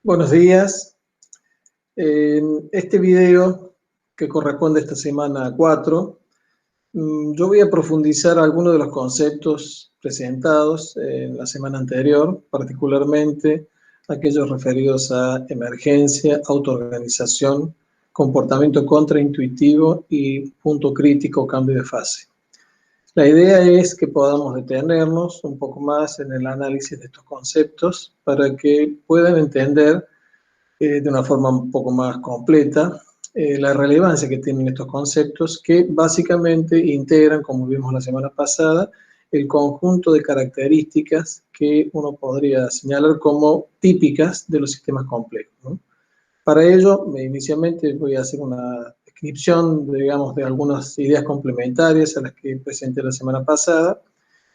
Buenos días. En este video, que corresponde a esta semana 4, yo voy a profundizar algunos de los conceptos presentados en la semana anterior, particularmente aquellos referidos a emergencia, autoorganización, comportamiento contraintuitivo y punto crítico, cambio de fase. La idea es que podamos detenernos un poco más en el análisis de estos conceptos para que puedan entender de una forma un poco más completa la relevancia que tienen estos conceptos, que básicamente integran, como vimos la semana pasada, el conjunto de características que uno podría señalar como típicas de los sistemas complejos, ¿no? Para ello, inicialmente voy a hacer una descripción, digamos, de algunas ideas complementarias a las que presenté la semana pasada,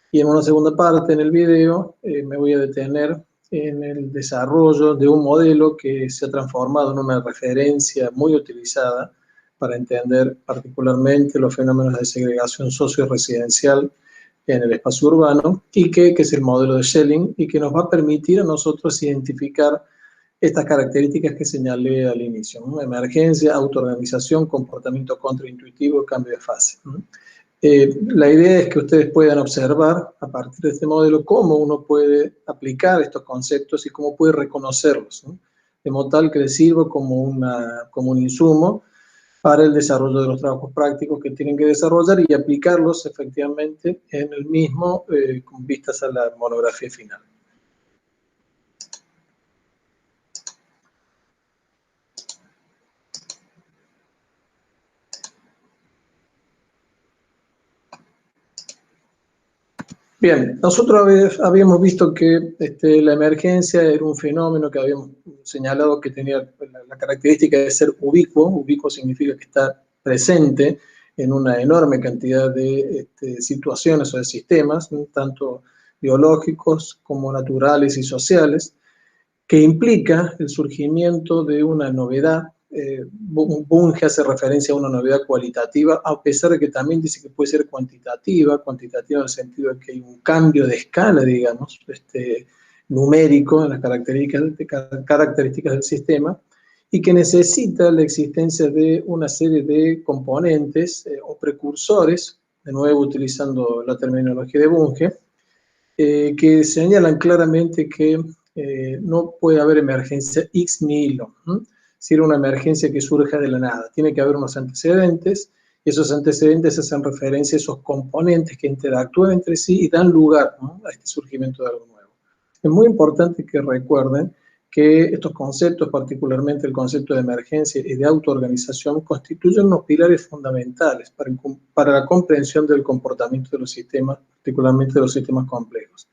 y en una segunda parte en el video me voy a detener en el desarrollo de un modelo que se ha transformado en una referencia muy utilizada para entender particularmente los fenómenos de segregación socio-residencial en el espacio urbano, y que es el modelo de Schelling, y que nos va a permitir a nosotros identificar estas características que señalé al inicio, ¿no? Emergencia, autoorganización, comportamiento contraintuitivo, cambio de fase, ¿no? La idea es que ustedes puedan observar a partir de este modelo cómo uno puede aplicar estos conceptos y cómo puede reconocerlos, ¿no? De modo tal que les sirva como un insumo para el desarrollo de los trabajos prácticos que tienen que desarrollar y aplicarlos efectivamente en el mismo con vistas a la monografía final. Bien, nosotros habíamos visto que la emergencia era un fenómeno que habíamos señalado que tenía la característica de ser ubicuo. Ubicuo significa que está presente en una enorme cantidad de situaciones o de sistemas, ¿no? Tanto biológicos como naturales y sociales, que implica el surgimiento de una novedad. Bunge hace referencia a una novedad cualitativa, a pesar de que también dice que puede ser cuantitativa en el sentido de que hay un cambio de escala, digamos, numérico en las características del sistema, y que necesita la existencia de una serie de componentes o precursores, de nuevo utilizando la terminología de Bunge, que señalan claramente que no puede haber emergencia ex nihilo, si era una emergencia que surja de la nada. Tiene que haber unos antecedentes, y esos antecedentes hacen referencia a esos componentes que interactúan entre sí y dan lugar, ¿no?, a este surgimiento de algo nuevo. Es muy importante que recuerden que estos conceptos, particularmente el concepto de emergencia y de autoorganización, constituyen unos pilares fundamentales para la comprensión del comportamiento de los sistemas, particularmente de los sistemas complejos.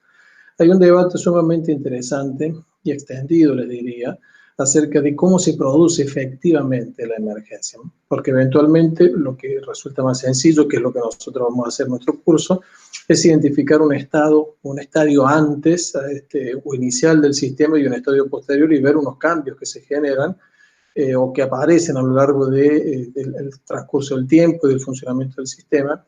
Hay un debate sumamente interesante y extendido, les diría, acerca de cómo se produce efectivamente la emergencia, ¿no? Porque eventualmente lo que resulta más sencillo, que es lo que nosotros vamos a hacer en nuestro curso, es identificar un estadio antes o inicial del sistema y un estadio posterior, y ver unos cambios que se generan o que aparecen a lo largo del transcurso del tiempo y del funcionamiento del sistema,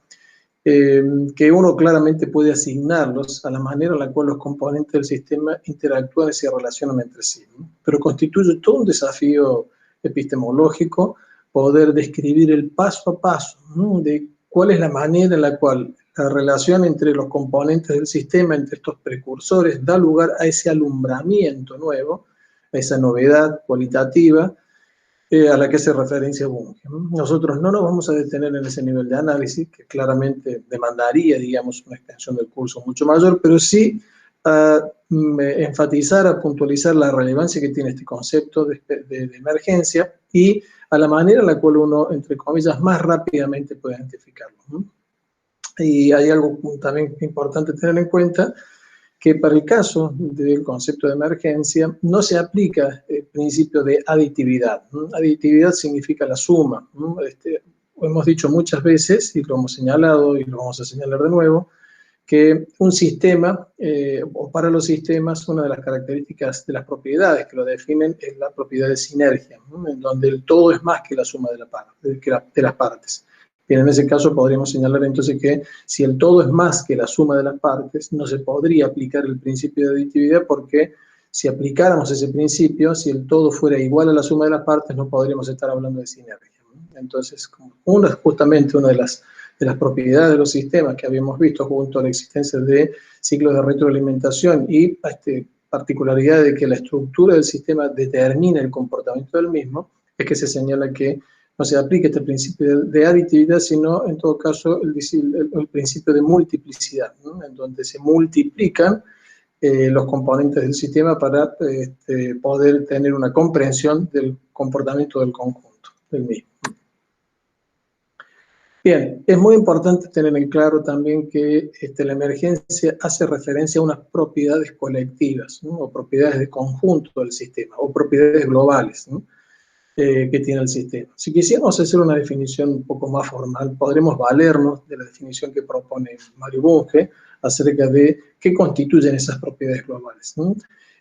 que uno claramente puede asignarlos a la manera en la cual los componentes del sistema interactúan y se relacionan entre sí, ¿no? Pero constituye todo un desafío epistemológico poder describir el paso a paso, ¿no?, de cuál es la manera en la cual la relación entre los componentes del sistema, entre estos precursores, da lugar a ese alumbramiento nuevo, a esa novedad cualitativa, a la que hace referencia Bunge. Nosotros no nos vamos a detener en ese nivel de análisis, que claramente demandaría, digamos, una extensión del curso mucho mayor, pero sí a enfatizar, a puntualizar la relevancia que tiene este concepto de emergencia y a la manera en la cual uno, entre comillas, más rápidamente puede identificarlo, ¿no? Y hay algo también importante tener en cuenta, que para el caso del concepto de emergencia no se aplica el principio de aditividad. Aditividad significa la suma. Lo hemos dicho muchas veces y lo hemos señalado y lo vamos a señalar de nuevo, que un sistema, o para los sistemas, una de las características de las propiedades que lo definen es la propiedad de sinergia, ¿no?, en donde el todo es más que la suma de las partes. Bien, en ese caso podríamos señalar entonces que si el todo es más que la suma de las partes, no se podría aplicar el principio de aditividad, porque Si aplicáramos ese principio, si el todo fuera igual a la suma de las partes, no podríamos estar hablando de sinergia. Entonces, justamente una de las propiedades de los sistemas que habíamos visto junto a la existencia de ciclos de retroalimentación y particularidad de que la estructura del sistema determina el comportamiento del mismo, es que se señala que no se aplica este principio de aditividad, sino en todo caso el principio de multiplicidad, ¿no? En donde se multiplican los componentes del sistema para poder tener una comprensión del comportamiento del conjunto, del mismo. Bien, es muy importante tener en claro también que la emergencia hace referencia a unas propiedades colectivas, ¿no? O propiedades de conjunto del sistema, o propiedades globales, ¿no? Que tiene el sistema. Si quisiéramos hacer una definición un poco más formal, podremos valernos de la definición que propone Mario Bunge acerca de qué constituyen esas propiedades globales, ¿no?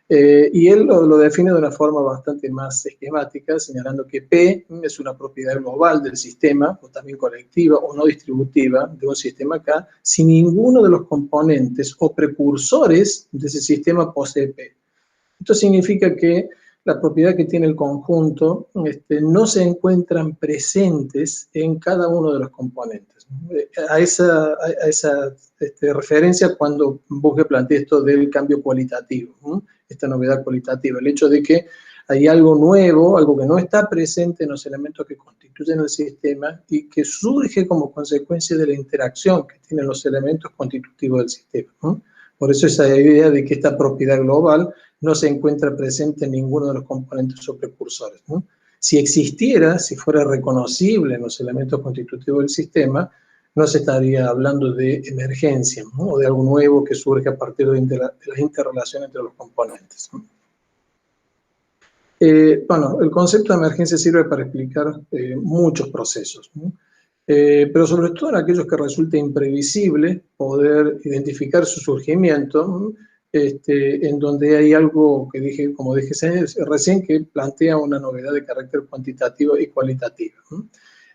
Y él lo define de una forma bastante más esquemática, señalando que P es una propiedad global del sistema, o también colectiva o no distributiva de un sistema K, si ninguno de los componentes o precursores de ese sistema posee P. Esto significa que la propiedad que tiene el conjunto no se encuentran presentes en cada uno de los componentes. A esa referencia cuando Bunge plantea esto del cambio cualitativo, ¿no? Esta novedad cualitativa, el hecho de que hay algo nuevo, algo que no está presente en los elementos que constituyen el sistema y que surge como consecuencia de la interacción que tienen los elementos constitutivos del sistema, ¿no? Por eso esa idea de que esta propiedad global no se encuentra presente en ninguno de los componentes o precursores, ¿no? Si existiera, si fuera reconocible en los elementos constitutivos del sistema, no se estaría hablando de emergencia, ¿no? O de algo nuevo que surge a partir de la interrelación entre los componentes, ¿no? Bueno, el concepto de emergencia sirve para explicar muchos procesos, ¿no? Pero sobre todo en aquellos que resulta imprevisible poder identificar su surgimiento, ¿no? En donde hay algo que dije, como dije recién, que plantea una novedad de carácter cuantitativo y cualitativo, ¿no?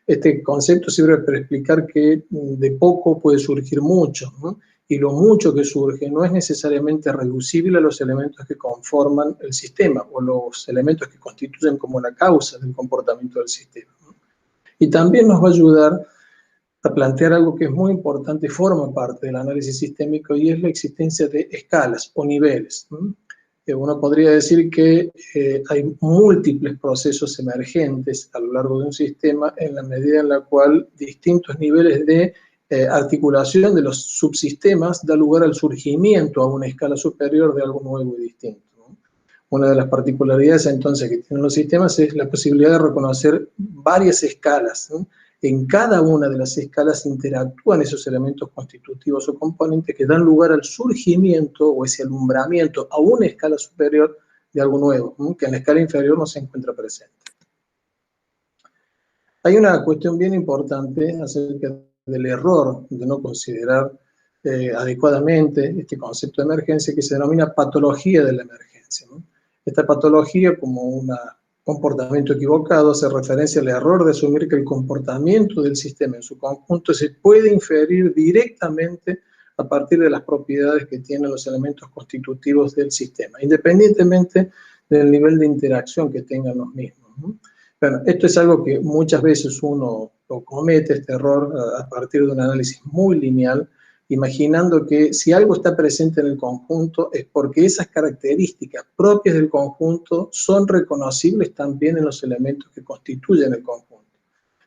Este concepto sirve para explicar que de poco puede surgir mucho, ¿no? Y lo mucho que surge no es necesariamente reducible a los elementos que conforman el sistema o los elementos que constituyen como la causa del comportamiento del sistema, ¿no? Y también nos va a ayudar a plantear algo que es muy importante y forma parte del análisis sistémico, y es la existencia de escalas o niveles, ¿no? Uno podría decir que hay múltiples procesos emergentes a lo largo de un sistema en la medida en la cual distintos niveles de articulación de los subsistemas da lugar al surgimiento a una escala superior de algo nuevo y distinto, ¿no? Una de las particularidades entonces que tienen los sistemas es la posibilidad de reconocer varias escalas, ¿no? En cada una de las escalas interactúan esos elementos constitutivos o componentes que dan lugar al surgimiento o ese alumbramiento a una escala superior de algo nuevo, ¿no? Que en la escala inferior no se encuentra presente. Hay una cuestión bien importante acerca del error de no considerar adecuadamente este concepto de emergencia que se denomina patología de la emergencia, ¿no? Esta patología, como un comportamiento equivocado, hace referencia al error de asumir que el comportamiento del sistema en su conjunto se puede inferir directamente a partir de las propiedades que tienen los elementos constitutivos del sistema, independientemente del nivel de interacción que tengan los mismos, ¿no? Bueno, esto es algo que muchas veces uno lo comete, este error, a partir de un análisis muy lineal, imaginando que si algo está presente en el conjunto es porque esas características propias del conjunto son reconocibles también en los elementos que constituyen el conjunto.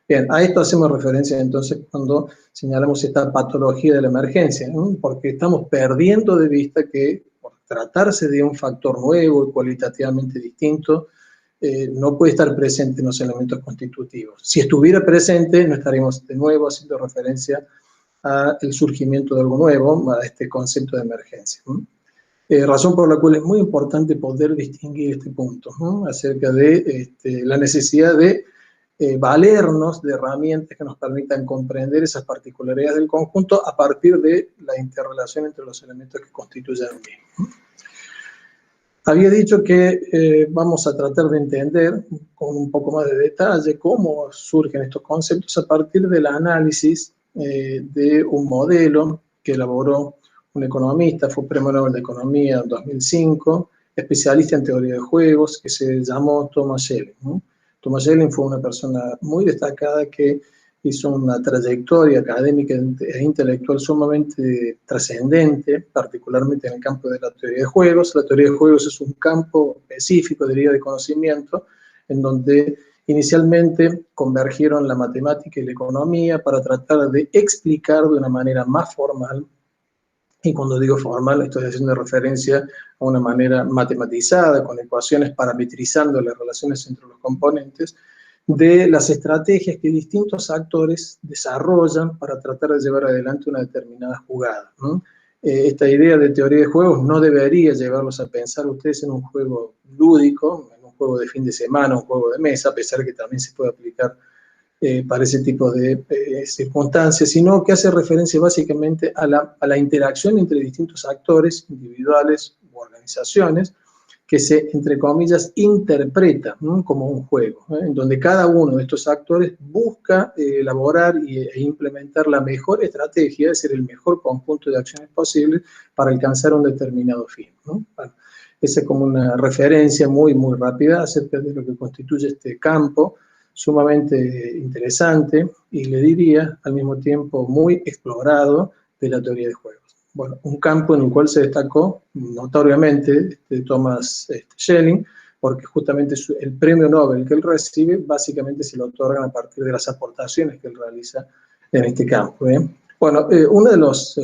Bien, a esto hacemos referencia entonces cuando señalamos esta patología de la emergencia, ¿no? Porque estamos perdiendo de vista que por tratarse de un factor nuevo y cualitativamente distinto, no puede estar presente en los elementos constitutivos. Si estuviera presente, no estaríamos de nuevo haciendo referencia al surgimiento de algo nuevo, a este concepto de emergencia, ¿no? Razón por la cual es muy importante poder distinguir este punto, ¿no? Acerca de la necesidad de valernos de herramientas que nos permitan comprender esas particularidades del conjunto a partir de la interrelación entre los elementos que constituyen el mismo. Había dicho que vamos a tratar de entender con un poco más de detalle cómo surgen estos conceptos a partir del análisis de un modelo que elaboró un economista, fue Premio Nobel de Economía en 2005, especialista en teoría de juegos, que se llamó Thomas Schelling, ¿no? Thomas Schelling fue una persona muy destacada que hizo una trayectoria académica e intelectual sumamente trascendente, particularmente en el campo de la teoría de juegos. La teoría de juegos es un campo específico, diría, de conocimiento, en donde inicialmente convergieron la matemática y la economía para tratar de explicar de una manera más formal, y cuando digo formal estoy haciendo referencia a una manera matematizada, con ecuaciones parametrizando las relaciones entre los componentes, de las estrategias que distintos actores desarrollan para tratar de llevar adelante una determinada jugada, ¿no? Esta idea de teoría de juegos no debería llevarlos a pensar ustedes en un juego lúdico, en un juego de fin de semana, un juego de mesa, a pesar de que también se puede aplicar para ese tipo de circunstancias, sino que hace referencia básicamente a la interacción entre distintos actores individuales u organizaciones que se, entre comillas, interpreta, ¿no?, como un juego, en donde cada uno de estos actores busca elaborar e implementar la mejor estrategia, es decir, el mejor conjunto de acciones posibles para alcanzar un determinado fin, ¿no? Bueno, esa es como una referencia muy, muy rápida acerca de lo que constituye este campo, sumamente interesante y le diría al mismo tiempo muy explorado de la teoría de juegos. Bueno, un campo en el cual se destacó notoriamente Thomas Schelling, porque justamente el premio Nobel que él recibe básicamente se lo otorgan a partir de las aportaciones que él realiza en este campo. Bueno, uno de los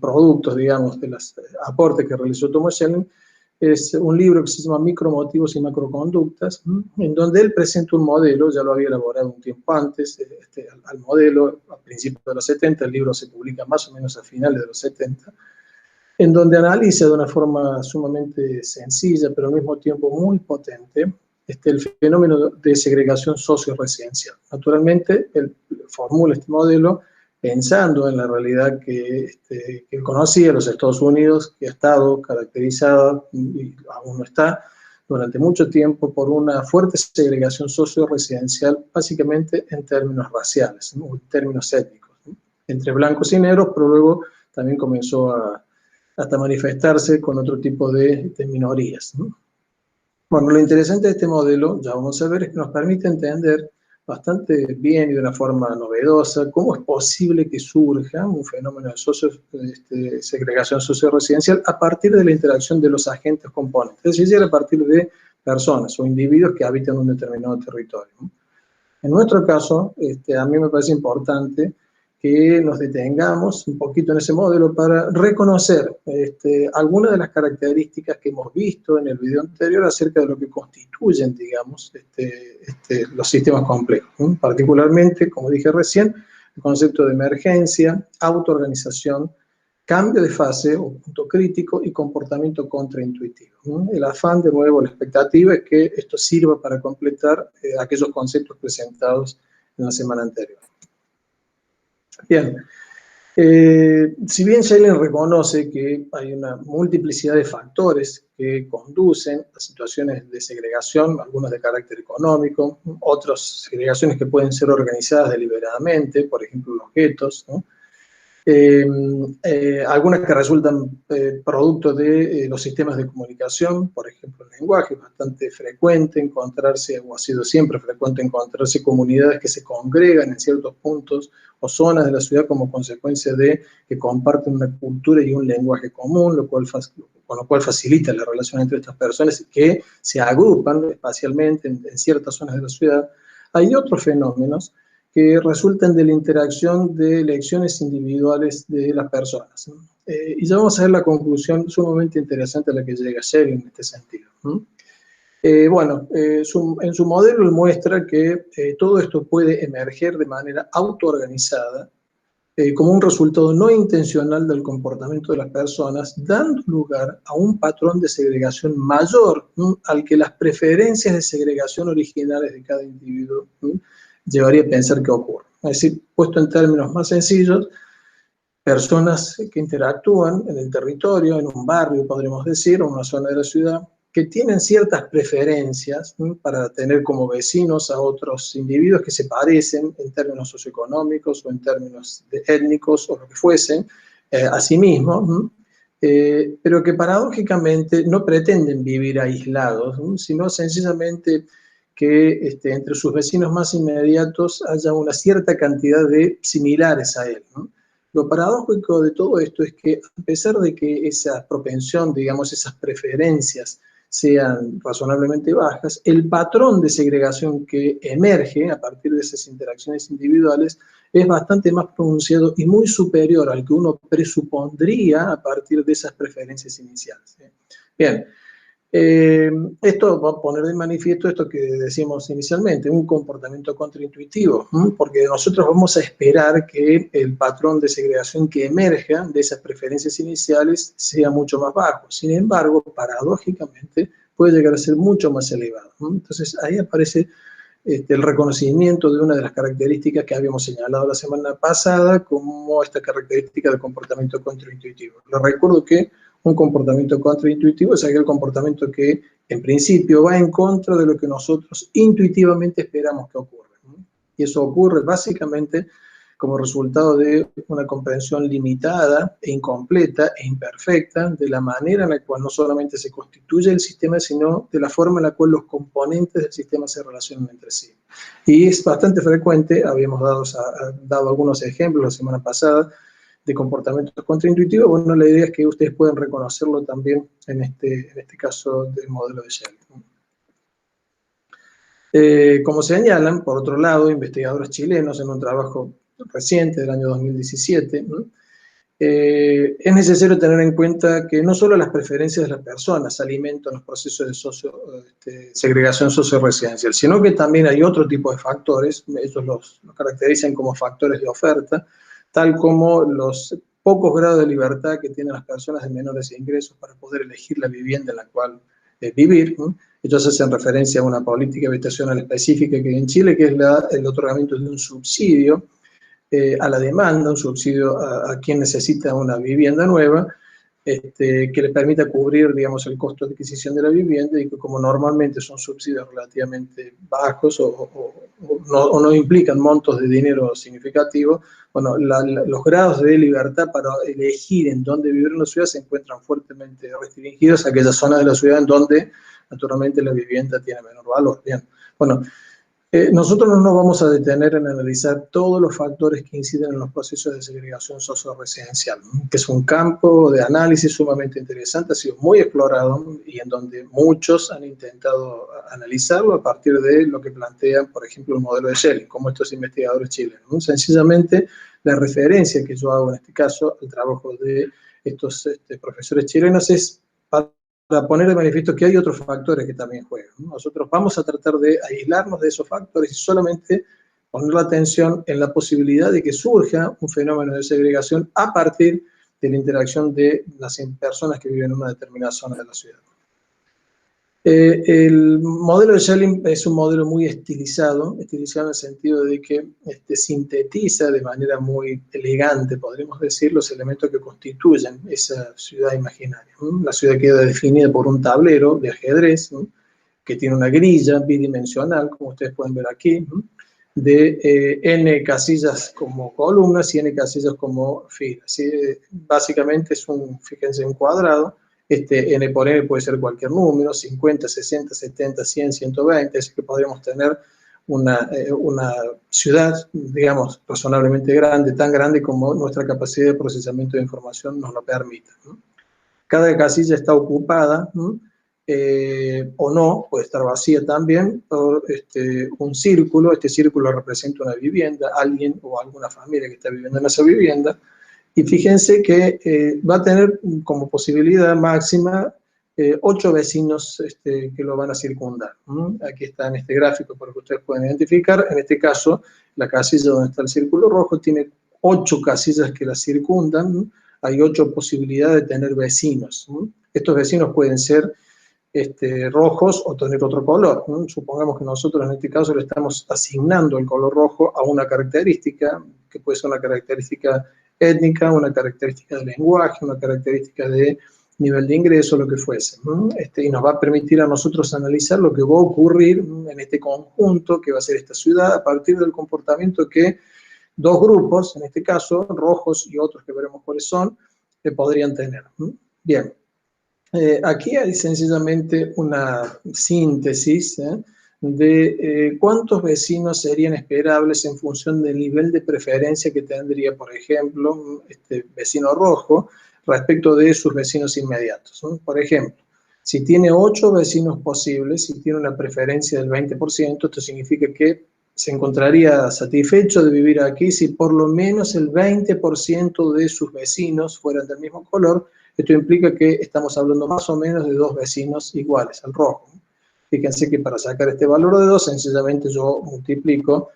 productos, digamos, de los aportes que realizó Thomas Schelling es un libro que se llama Micromotivos y Macroconductas, en donde él presenta un modelo, ya lo había elaborado un tiempo antes, al modelo a principios de los 70, el libro se publica más o menos a finales de los 70, en donde analiza de una forma sumamente sencilla, pero al mismo tiempo muy potente, el fenómeno de segregación socio-residencial. Naturalmente, él formula este modelo pensando en la realidad que él conocía, los Estados Unidos, que ha estado caracterizada, y aún no está, durante mucho tiempo por una fuerte segregación socio-residencial, básicamente en términos raciales, ¿no?, en términos étnicos, ¿no?, entre blancos y negros, pero luego también comenzó hasta manifestarse con otro tipo de minorías, ¿no? Bueno, lo interesante de este modelo, ya vamos a ver, es que nos permite entender bastante bien y de una forma novedosa cómo es posible que surja un fenómeno de segregación socio-residencial a partir de la interacción de los agentes componentes, es decir, a partir de personas o individuos que habitan un determinado territorio, ¿no? En nuestro caso, a mí me parece importante que nos detengamos un poquito en ese modelo para reconocer algunas de las características que hemos visto en el video anterior acerca de lo que constituyen, digamos, los sistemas complejos, ¿no? Particularmente, como dije recién, el concepto de emergencia, autoorganización, cambio de fase o punto crítico y comportamiento contraintuitivo, ¿no? El afán, de nuevo, la expectativa es que esto sirva para completar aquellos conceptos presentados en la semana anterior. Bien, si bien Schelling reconoce que hay una multiplicidad de factores que conducen a situaciones de segregación, algunos de carácter económico, otras segregaciones que pueden ser organizadas deliberadamente, por ejemplo los guetos, ¿no?, algunas que resultan producto de los sistemas de comunicación, por ejemplo el lenguaje. Es bastante frecuente encontrarse, o ha sido siempre frecuente encontrarse comunidades que se congregan en ciertos puntos o zonas de la ciudad como consecuencia de que comparten una cultura y un lenguaje común, con lo cual facilita la relación entre estas personas que se agrupan espacialmente en ciertas zonas de la ciudad. Hay otros fenómenos que resultan de la interacción de elecciones individuales de las personas, ¿no? Y ya vamos a ver la conclusión sumamente interesante a la que llega Schelling en este sentido, ¿no? En su modelo él muestra que todo esto puede emerger de manera autoorganizada como un resultado no intencional del comportamiento de las personas, dando lugar a un patrón de segregación mayor, ¿no?, al que las preferencias de segregación originales de cada individuo, ¿no?, llevaría a pensar que ocurre. Es decir, puesto en términos más sencillos, personas que interactúan en el territorio, en un barrio, podríamos decir, o en una zona de la ciudad, que tienen ciertas preferencias, ¿no?, para tener como vecinos a otros individuos que se parecen en términos socioeconómicos o en términos étnicos o lo que fuesen, a sí mismos, ¿no?, pero que paradójicamente no pretenden vivir aislados, ¿no? Sino sencillamente que entre sus vecinos más inmediatos haya una cierta cantidad de similares a él, ¿no? Lo paradójico de todo esto es que a pesar de que esa propensión, digamos, esas preferencias sean razonablemente bajas, el patrón de segregación que emerge a partir de esas interacciones individuales es bastante más pronunciado y muy superior al que uno presupondría a partir de esas preferencias iniciales. Bien, esto va a poner de manifiesto esto que decíamos inicialmente, un comportamiento contraintuitivo, porque nosotros vamos a esperar que el patrón de segregación que emerja de esas preferencias iniciales sea mucho más bajo. Sin embargo, paradójicamente, puede llegar a ser mucho más elevado. Entonces, ahí aparece el reconocimiento de una de las características que habíamos señalado la semana pasada como esta característica del comportamiento contraintuitivo. Les recuerdo que un comportamiento contraintuitivo es aquel comportamiento que en principio va en contra de lo que nosotros intuitivamente esperamos que ocurra. Y eso ocurre básicamente como resultado de una comprensión limitada e incompleta e imperfecta de la manera en la cual no solamente se constituye el sistema, sino de la forma en la cual los componentes del sistema se relacionan entre sí. Y es bastante frecuente, habíamos dado algunos ejemplos la semana pasada, de comportamientos contraintuitivos. Bueno, la idea es que ustedes pueden reconocerlo también en este caso del modelo de Schelling. Como señalan, por otro lado, investigadores chilenos en un trabajo reciente del año 2017, es necesario tener en cuenta que no solo las preferencias de las personas alimentan los procesos de segregación socio-residencial, sino que también hay otro tipo de factores, ellos los caracterizan como factores de oferta, tal como los pocos grados de libertad que tienen las personas de menores ingresos para poder elegir la vivienda en la cual vivir. Ellos hacen referencia a una política habitacional específica que hay en Chile, que es el otorgamiento de un subsidio a la demanda, un subsidio a quien necesita una vivienda nueva, que le permita cubrir, digamos, el costo de adquisición de la vivienda, y que como normalmente son subsidios relativamente bajos o no implican montos de dinero significativos, bueno, los grados de libertad para elegir en dónde vivir en la ciudad se encuentran fuertemente restringidos a aquellas zonas de la ciudad en donde naturalmente la vivienda tiene menor valor. Bien, bueno, nosotros no nos vamos a detener en analizar todos los factores que inciden en los procesos de segregación socio-residencial, que es un campo de análisis sumamente interesante, ha sido muy explorado y en donde muchos han intentado analizarlo a partir de lo que plantean, por ejemplo, el modelo de Schelling, como estos investigadores chilenos. Sencillamente, la referencia que yo hago en este caso al trabajo de estos profesores chilenos es para poner de manifiesto que hay otros factores que también juegan. Nosotros vamos a tratar de aislarnos de esos factores y solamente poner la atención en la posibilidad de que surja un fenómeno de segregación a partir de la interacción de las personas que viven en una determinada zona de la ciudad. El modelo de Schelling es un modelo muy estilizado en el sentido de que sintetiza de manera muy elegante, podríamos decir, los elementos que constituyen esa ciudad imaginaria. La ciudad queda definida por un tablero de ajedrez, que tiene una grilla bidimensional, como ustedes pueden ver aquí, de n casillas como columnas y n casillas como filas. Básicamente es fíjense, un cuadrado. N por N puede ser cualquier número, 50, 60, 70, 100, 120, así que podríamos tener una ciudad, digamos, razonablemente grande, tan grande como nuestra capacidad de procesamiento de información nos lo permita. Cada casilla está ocupada, o no, puede estar vacía también, por un círculo. Este círculo representa una vivienda, alguien o alguna familia que está viviendo en esa vivienda. Y fíjense que va a tener como posibilidad máxima 8 vecinos que lo van a circundar. Aquí está en este gráfico para que ustedes puedan identificar. En este caso, la casilla donde está el círculo rojo tiene 8 casillas que la circundan. Hay 8 posibilidades de tener vecinos. Estos vecinos pueden ser rojos o tener otro color. Supongamos que nosotros en este caso le estamos asignando el color rojo a una característica, que puede ser una característica étnica, una característica de lenguaje, una característica de nivel de ingreso, lo que fuese. Y nos va a permitir a nosotros analizar lo que va a ocurrir en este conjunto que va a ser esta ciudad a partir del comportamiento que dos grupos, en este caso rojos y otros que veremos cuáles son, podrían tener. Bien, aquí hay sencillamente una síntesis de cuántos vecinos serían esperables en función del nivel de preferencia que tendría, por ejemplo, este vecino rojo respecto de sus vecinos inmediatos, ¿no? Por ejemplo, si tiene 8 vecinos posibles, si tiene una preferencia del 20%, esto significa que se encontraría satisfecho de vivir aquí si por lo menos el 20% de sus vecinos fueran del mismo color. Esto implica que estamos hablando más o menos de 2 vecinos iguales al rojo. Fíjense que para sacar este valor de 2, sencillamente yo multiplico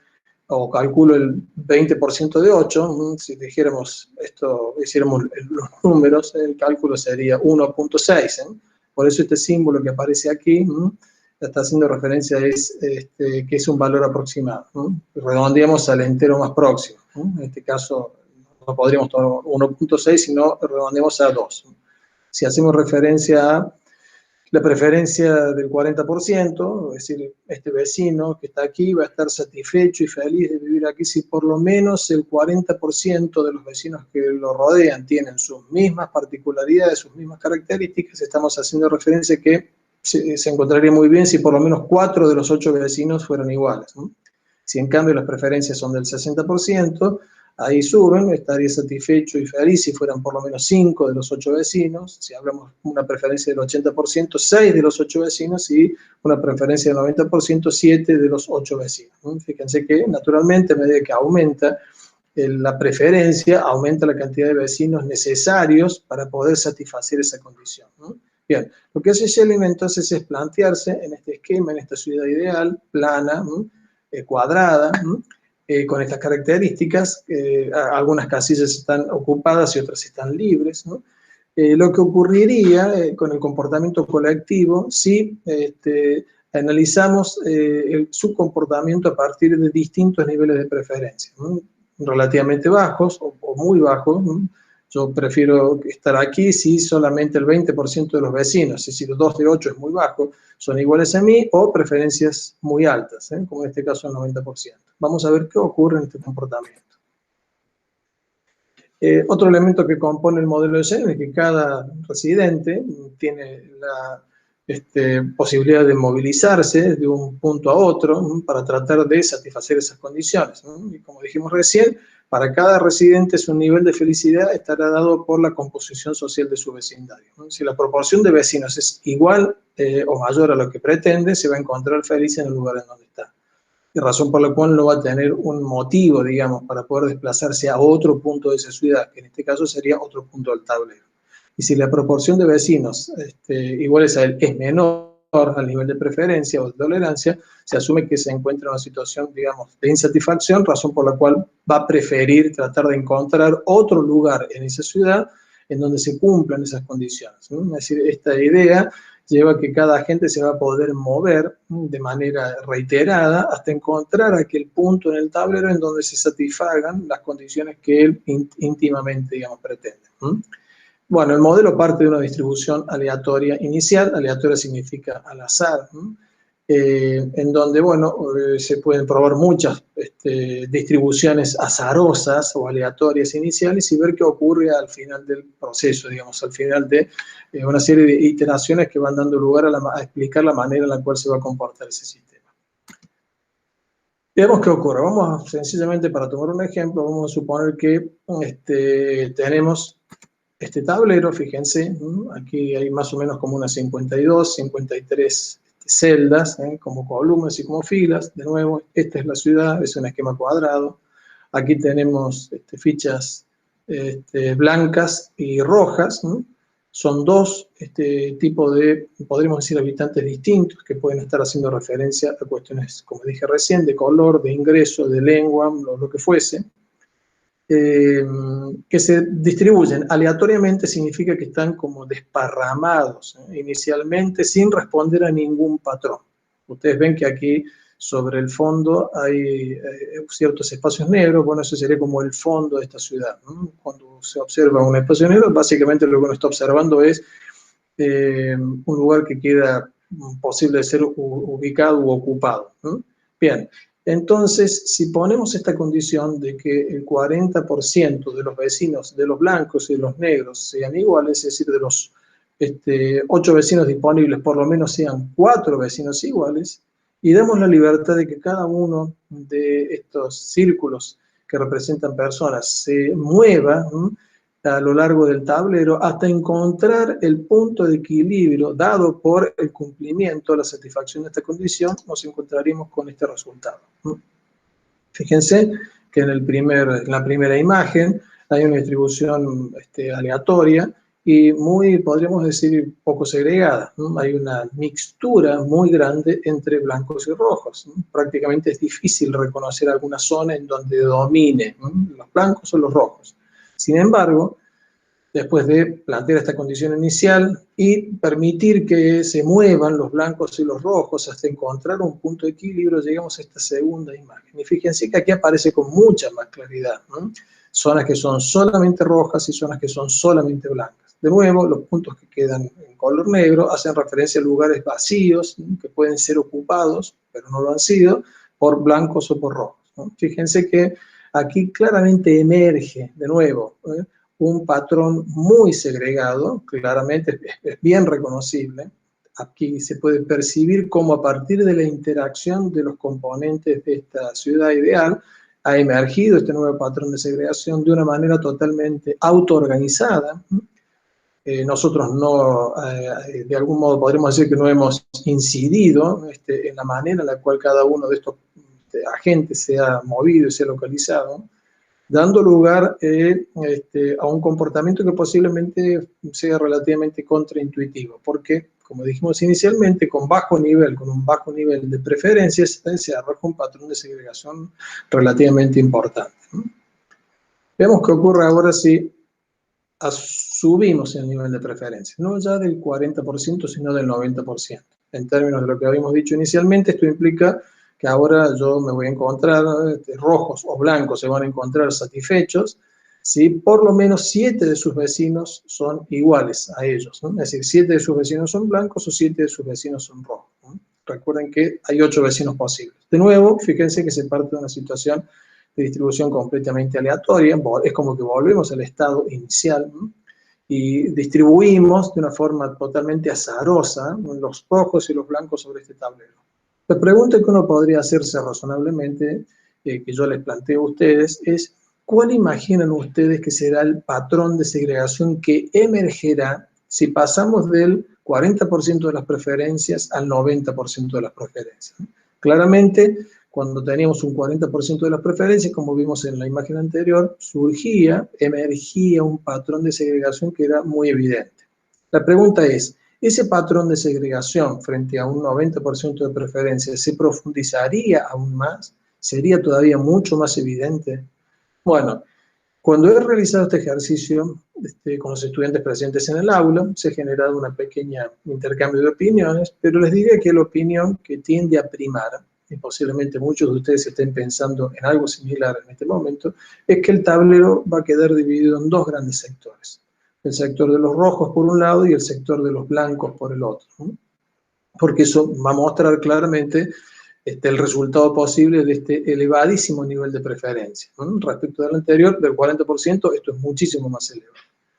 o calculo el 20% de 8. Si dijéramos esto, hiciéramos los números, el cálculo sería 1.6. Por eso este símbolo que aparece aquí está haciendo referencia a que es un valor aproximado. Redondeamos al entero más próximo. En este caso no podríamos tomar 1.6, sino redondeamos a 2. Si hacemos referencia a la preferencia del 40%, es decir, este vecino que está aquí va a estar satisfecho y feliz de vivir aquí si por lo menos el 40% de los vecinos que lo rodean tienen sus mismas particularidades, sus mismas características. Estamos haciendo referencia a que se encontraría muy bien si por lo menos 4 de los 8 vecinos fueran iguales, ¿no? Si en cambio las preferencias son del 60%, ahí suben, estaría satisfecho y feliz si fueran por lo menos 5 de los 8 vecinos. Si hablamos de una preferencia del 80%, 6 de los 8 vecinos, y una preferencia del 90%, 7 de los 8 vecinos. Fíjense que naturalmente a medida que aumenta la preferencia, aumenta la cantidad de vecinos necesarios para poder satisfacer esa condición. Bien, lo que hace Schelling entonces es plantearse en este esquema, en esta ciudad ideal, plana, cuadrada, con estas características. Algunas casillas están ocupadas y otras están libres, ¿no? Lo que ocurriría con el comportamiento colectivo si analizamos su comportamiento a partir de distintos niveles de preferencia, ¿no? Relativamente bajos o muy bajos, ¿no? Yo prefiero estar aquí si solamente el 20% de los vecinos, es decir, 2 de 8 es muy bajo, son iguales a mí, o preferencias muy altas, como en este caso el 90%. Vamos a ver qué ocurre en este comportamiento. Otro elemento que compone el modelo de Schelling es que cada residente tiene la posibilidad de movilizarse de un punto a otro para tratar de satisfacer esas condiciones. Y como dijimos recién, para cada residente su nivel de felicidad estará dado por la composición social de su vecindario. Si la proporción de vecinos es igual o mayor a lo que pretende, se va a encontrar feliz en el lugar en donde está. Y razón por la cual no va a tener un motivo, digamos, para poder desplazarse a otro punto de esa ciudad, que en este caso sería otro punto del tablero. Y si la proporción de vecinos iguales a él es menor al nivel de preferencia o de tolerancia, se asume que se encuentra en una situación, digamos, de insatisfacción, razón por la cual va a preferir tratar de encontrar otro lugar en esa ciudad en donde se cumplan esas condiciones, ¿no? Es decir, esta idea lleva a que cada agente se va a poder mover de manera reiterada hasta encontrar aquel punto en el tablero en donde se satisfagan las condiciones que él íntimamente, digamos, pretende. Bueno, el modelo parte de una distribución aleatoria inicial. Aleatoria significa al azar, en donde, bueno, se pueden probar muchas distribuciones azarosas o aleatorias iniciales y ver qué ocurre al final del proceso, digamos, al final de una serie de iteraciones que van dando lugar a explicar la manera en la cual se va a comportar ese sistema. Veamos qué ocurre. Vamos sencillamente, para tomar un ejemplo, vamos a suponer que tenemos este tablero. Fíjense, aquí hay más o menos como unas 52, 53 celdas, como columnas y como filas. De nuevo, esta es la ciudad, es un esquema cuadrado. Aquí tenemos fichas blancas y rojas, ¿no? Son dos tipos de, podríamos decir, habitantes distintos que pueden estar haciendo referencia a cuestiones, como dije recién, de color, de ingreso, de lengua, lo que fuese. Que se distribuyen aleatoriamente significa que están como desparramados inicialmente sin responder a ningún patrón. Ustedes ven que aquí sobre el fondo hay ciertos espacios negros. Bueno, eso sería como el fondo de esta ciudad, ¿no? Cuando se observa un espacio negro, básicamente lo que uno está observando es un lugar que queda posible de ser ubicado u ocupado, ¿no? Bien. Entonces, si ponemos esta condición de que el 40% de los vecinos de los blancos y de los negros sean iguales, es decir, de los 8 vecinos disponibles, por lo menos sean 4 vecinos iguales, y demos la libertad de que cada uno de estos círculos que representan personas se mueva a lo largo del tablero hasta encontrar el punto de equilibrio dado por el cumplimiento, la satisfacción de esta condición, nos encontraríamos con este resultado. Fíjense que en la primera imagen hay una distribución aleatoria y podríamos decir, poco segregada, ¿no? Hay una mixtura muy grande entre blancos y rojos, ¿no? Prácticamente es difícil reconocer alguna zona en donde domine, ¿no?, los blancos o los rojos. Sin embargo, después de plantear esta condición inicial y permitir que se muevan los blancos y los rojos hasta encontrar un punto de equilibrio, llegamos a esta segunda imagen. Y fíjense que aquí aparece con mucha más claridad, ¿no?, zonas que son solamente rojas y zonas que son solamente blancas. De nuevo, los puntos que quedan en color negro hacen referencia a lugares vacíos, ¿no?, que pueden ser ocupados, pero no lo han sido, por blancos o por rojos, ¿no? Fíjense que aquí claramente emerge, de nuevo, un patrón muy segregado, claramente es bien reconocible. Aquí se puede percibir cómo a partir de la interacción de los componentes de esta ciudad ideal ha emergido este nuevo patrón de segregación de una manera totalmente autoorganizada. Nosotros no, de algún modo podríamos decir que no hemos incidido en la manera en la cual cada uno de estos agentes se ha movido y se ha localizado, dando lugar a un comportamiento que posiblemente sea relativamente contraintuitivo, porque, como dijimos inicialmente, con un bajo nivel de preferencias, se arroja un patrón de segregación relativamente importante, ¿no? Veamos qué ocurre ahora si subimos el nivel de preferencias, no ya del 40%, sino del 90%. En términos de lo que habíamos dicho inicialmente, esto implica que ahora yo me voy a encontrar, rojos o blancos se van a encontrar satisfechos si por lo menos 7 de sus vecinos son iguales a ellos, ¿no? Es decir, 7 de sus vecinos son blancos o 7 de sus vecinos son rojos, ¿no? Recuerden que hay 8 vecinos posibles. De nuevo, fíjense que se parte de una situación de distribución completamente aleatoria, es como que volvemos al estado inicial, ¿no?, y distribuimos de una forma totalmente azarosa, ¿no?, los rojos y los blancos sobre este tablero. La pregunta que uno podría hacerse razonablemente, que yo les planteo a ustedes, es ¿cuál imaginan ustedes que será el patrón de segregación que emergerá si pasamos del 40% de las preferencias al 90% de las preferencias? Claramente, cuando teníamos un 40% de las preferencias, como vimos en la imagen anterior, emergía un patrón de segregación que era muy evidente. La pregunta es, ¿ese patrón de segregación frente a un 90% de preferencias se profundizaría aún más? ¿Sería todavía mucho más evidente? Bueno, cuando he realizado este ejercicio con los estudiantes presentes en el aula, se ha generado una pequeña intercambio de opiniones, pero les diría que la opinión que tiende a primar, y posiblemente muchos de ustedes estén pensando en algo similar en este momento, es que el tablero va a quedar dividido en dos grandes sectores. El sector de los rojos por un lado y el sector de los blancos por el otro, ¿no? Porque eso va a mostrar claramente el resultado posible de este elevadísimo nivel de preferencia, ¿no? Respecto del anterior, del 40%, esto es muchísimo más elevado.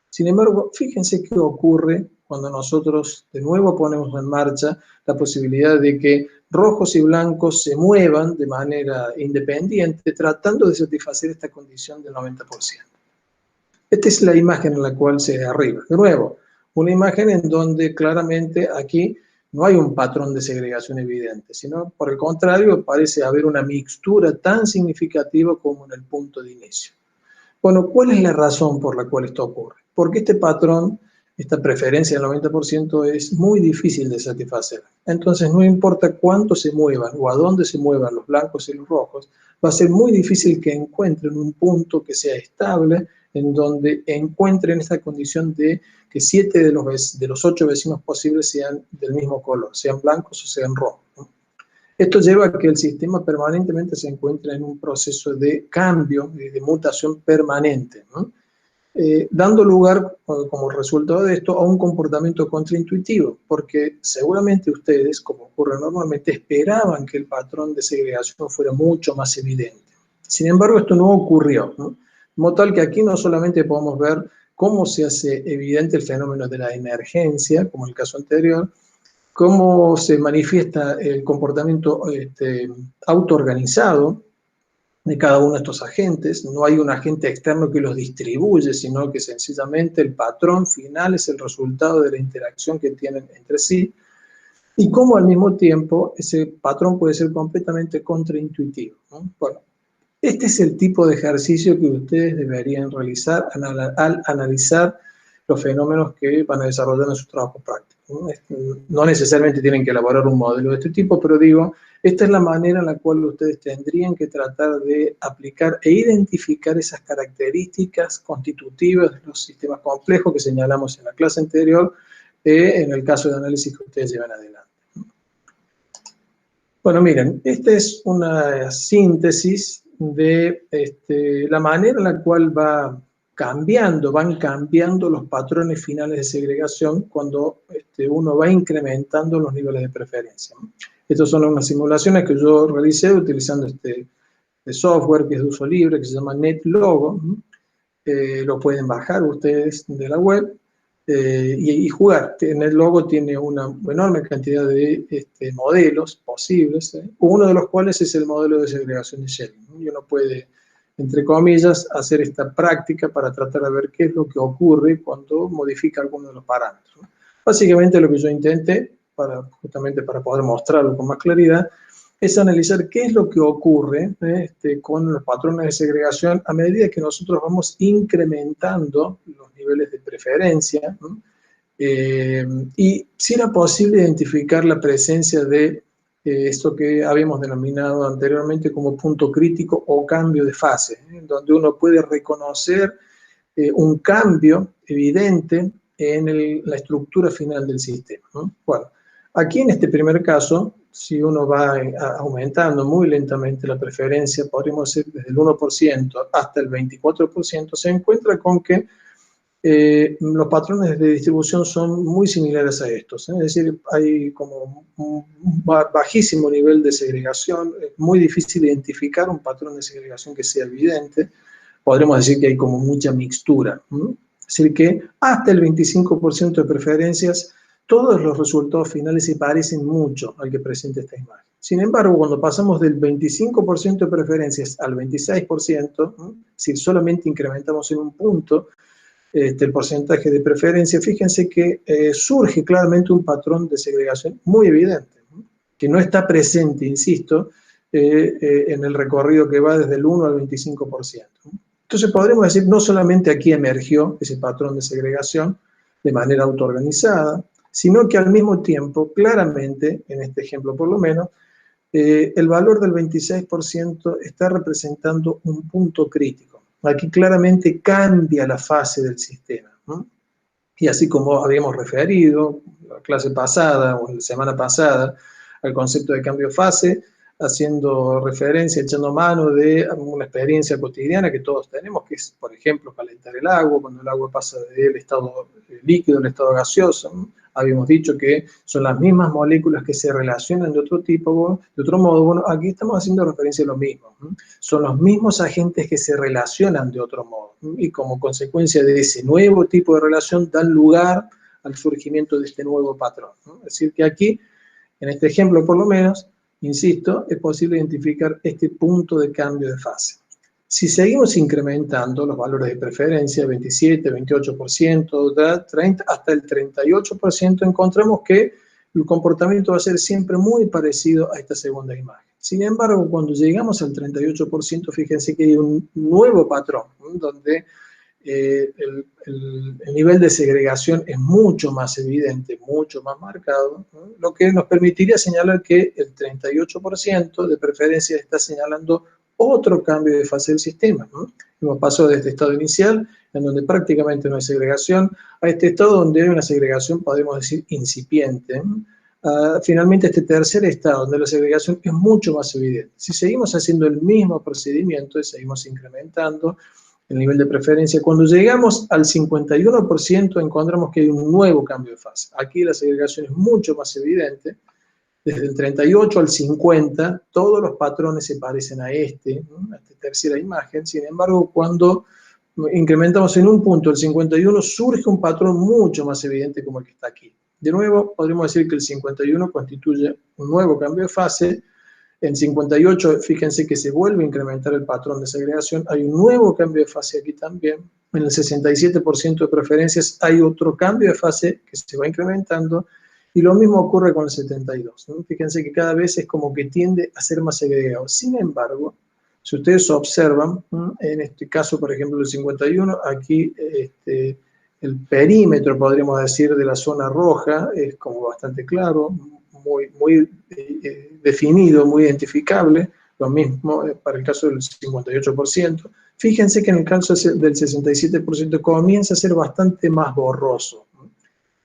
Sin embargo, fíjense qué ocurre cuando nosotros de nuevo ponemos en marcha la posibilidad de que rojos y blancos se muevan de manera independiente, tratando de satisfacer esta condición del 90%. Esta es la imagen en la cual se arriba. De nuevo, una imagen en donde claramente aquí no hay un patrón de segregación evidente, sino por el contrario parece haber una mixtura tan significativa como en el punto de inicio. Bueno, ¿cuál es la razón por la cual esto ocurre? Porque este patrón, esta preferencia del 90% es muy difícil de satisfacer. Entonces, no importa cuánto se muevan o a dónde se muevan los blancos y los rojos, va a ser muy difícil que encuentren un punto que sea estable, en donde encuentren esta condición de que 7 de los 8 vecinos posibles sean del mismo color, sean blancos o sean rojos, ¿no? Esto lleva a que el sistema permanentemente se encuentre en un proceso de cambio, de mutación permanente, ¿no? Dando lugar, como resultado de esto, a un comportamiento contraintuitivo, porque seguramente ustedes, como ocurre normalmente, esperaban que el patrón de segregación fuera mucho más evidente. Sin embargo, esto no ocurrió, ¿no? De modo tal que aquí no solamente podemos ver cómo se hace evidente el fenómeno de la emergencia, como en el caso anterior, cómo se manifiesta el comportamiento autoorganizado de cada uno de estos agentes. No hay un agente externo que los distribuye, sino que sencillamente el patrón final es el resultado de la interacción que tienen entre sí, y cómo al mismo tiempo ese patrón puede ser completamente contraintuitivo, ¿no? Bueno, este es el tipo de ejercicio que ustedes deberían realizar al analizar los fenómenos que van a desarrollar en su trabajo práctico, ¿no? No necesariamente tienen que elaborar un modelo de este tipo, pero digo, esta es la manera en la cual ustedes tendrían que tratar de aplicar e identificar esas características constitutivas de los sistemas complejos que señalamos en la clase anterior, en el caso de análisis que ustedes llevan adelante. Bueno, miren, esta es una síntesis de la manera en la cual van cambiando los patrones finales de segregación cuando uno va incrementando los niveles de preferencia, ¿no? Estas son unas simulaciones que yo realicé utilizando este software que es de uso libre, que se llama NetLogo, ¿no? Lo pueden bajar ustedes de la web. Y jugar. NetLogo tiene una enorme cantidad de modelos posibles, uno de los cuales es el modelo de segregación de Schelling, ¿no? Y uno puede, entre comillas, hacer esta práctica para tratar de ver qué es lo que ocurre cuando modifica alguno de los parámetros, ¿no? Básicamente lo que yo intenté, justamente para poder mostrarlo con más claridad, es analizar qué es lo que ocurre con los patrones de segregación a medida que nosotros vamos incrementando los niveles de preferencia, ¿no? Y si era posible identificar la presencia de esto que habíamos denominado anteriormente como punto crítico o cambio de fase, donde uno puede reconocer un cambio evidente en la estructura final del sistema, ¿no? Bueno, aquí en este primer caso, si uno va aumentando muy lentamente la preferencia, podríamos decir desde el 1% hasta el 24%, se encuentra con que los patrones de distribución son muy similares a estos, ¿eh? Es decir, hay como un bajísimo nivel de segregación, es muy difícil identificar un patrón de segregación que sea evidente, podremos decir que hay como mucha mixtura, ¿no? Es decir, que hasta el 25% de preferencias, todos los resultados finales se parecen mucho al que presenta esta imagen. Sin embargo, cuando pasamos del 25% de preferencias al 26%, ¿no? Si solamente incrementamos en un punto el porcentaje de preferencia, fíjense que surge claramente un patrón de segregación muy evidente, ¿no? Que no está presente, insisto, en el recorrido que va desde el 1 al 25%. Entonces podremos decir, no solamente aquí emergió ese patrón de segregación de manera autoorganizada, sino que al mismo tiempo, claramente, en este ejemplo por lo menos, el valor del 26% está representando un punto crítico. Aquí claramente cambia la fase del sistema, ¿no? Y así como habíamos referido la clase pasada o la semana pasada al concepto de cambio de fase, haciendo referencia, echando mano de una experiencia cotidiana que todos tenemos, que es, por ejemplo, calentar el agua, cuando el agua pasa del estado líquido al estado gaseoso, ¿no? Habíamos dicho que son las mismas moléculas que se relacionan de otro tipo, de otro modo. Bueno, aquí estamos haciendo referencia a lo mismo, ¿no? Son los mismos agentes que se relacionan de otro modo, ¿no? Y como consecuencia de ese nuevo tipo de relación dan lugar al surgimiento de este nuevo patrón, ¿no? Es decir, que aquí, en este ejemplo por lo menos, insisto, es posible identificar este punto de cambio de fase. Si seguimos incrementando los valores de preferencia, 27, 28%, 30, hasta el 38%, encontramos que el comportamiento va a ser siempre muy parecido a esta segunda imagen. Sin embargo, cuando llegamos al 38%, fíjense que hay un nuevo patrón, ¿no? Donde el nivel de segregación es mucho más evidente, mucho más marcado, ¿no? Lo que nos permitiría señalar que el 38% de preferencia está señalando otro cambio de fase del sistema, ¿no? Hemos pasado de este estado inicial, en donde prácticamente no hay segregación, a este estado donde hay una segregación, podemos decir, incipiente, ¿no? Finalmente, este tercer estado, donde la segregación es mucho más evidente. Si seguimos haciendo el mismo procedimiento y seguimos incrementando el nivel de preferencia, cuando llegamos al 51%, encontramos que hay un nuevo cambio de fase. Aquí la segregación es mucho más evidente. Desde el 38 al 50, todos los patrones se parecen a ¿no? A esta tercera imagen. Sin embargo, cuando incrementamos en un punto el 51, surge un patrón mucho más evidente como el que está aquí. De nuevo, podríamos decir que el 51 constituye un nuevo cambio de fase. En 58, fíjense que se vuelve a incrementar el patrón de segregación. Hay un nuevo cambio de fase aquí también. En el 67% de preferencias hay otro cambio de fase que se va incrementando. Y lo mismo ocurre con el 72, ¿no? Fíjense que cada vez es como que tiende a ser más segregado. Sin embargo, si ustedes observan, en este caso, por ejemplo, el 51, aquí el perímetro, podríamos decir, de la zona roja es como bastante claro, muy definido, muy identificable. Lo mismo para el caso del 58%. Fíjense que en el caso del 67% comienza a ser bastante más borroso.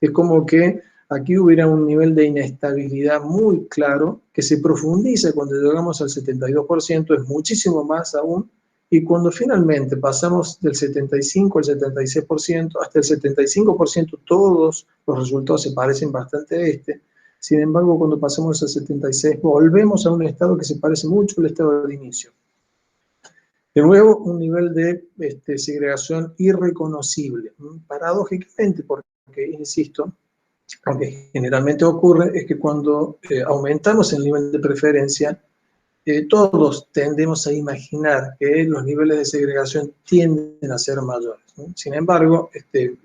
Es como que aquí hubiera un nivel de inestabilidad muy claro que se profundiza cuando llegamos al 72%, es muchísimo más aún, y cuando finalmente pasamos del 75 al 76%, hasta el 75% todos los resultados se parecen bastante a este. Sin embargo, cuando pasamos al 76, volvemos a un estado que se parece mucho al estado de inicio. De nuevo, un nivel de segregación irreconocible. Paradójicamente, porque, insisto, aunque generalmente ocurre, es que cuando aumentamos el nivel de preferencia, todos tendemos a imaginar que los niveles de segregación tienden a ser mayores, ¿no? Sin embargo, este